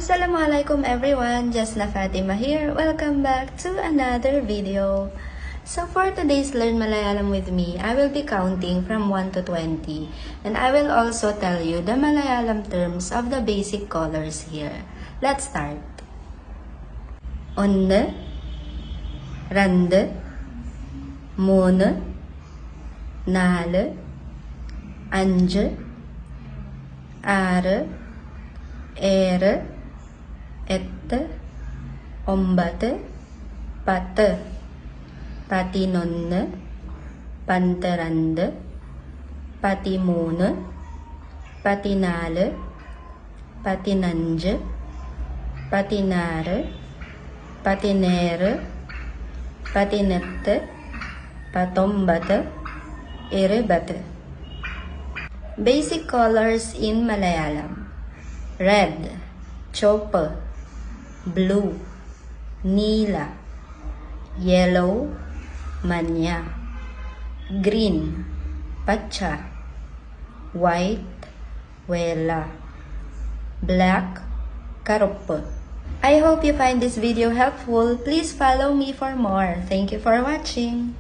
Assalamualaikum everyone, Jasna Fatima here. Welcome back to another video. So for today's Learn Malayalam with me, I will be counting from 1 to 20 and I will also tell you the Malayalam terms of the basic colors here. Let's start. ഒന്ന്, രണ്ട്, മൂന്ന്, നാല്, അഞ്ച്, ആറ്, ഏഴ്, എട്ട്, ഒമ്പത്, പത്ത്, പതിനൊന്ന്, പന്ത്രണ്ട്, പതിമൂന്ന്, പതിനാല്, പതിനഞ്ച്, പതിനാറ്, പതിനേഴ്, പതിനെട്ട്, പത്തൊമ്പത്, ഇരുപത്. Basic colors in Malayalam: red, chopper, blue, nila, yellow, manya, green, pacha, white, vela, black, karuppu. I hope you find this video helpful. Please follow me for more. Thank you for watching.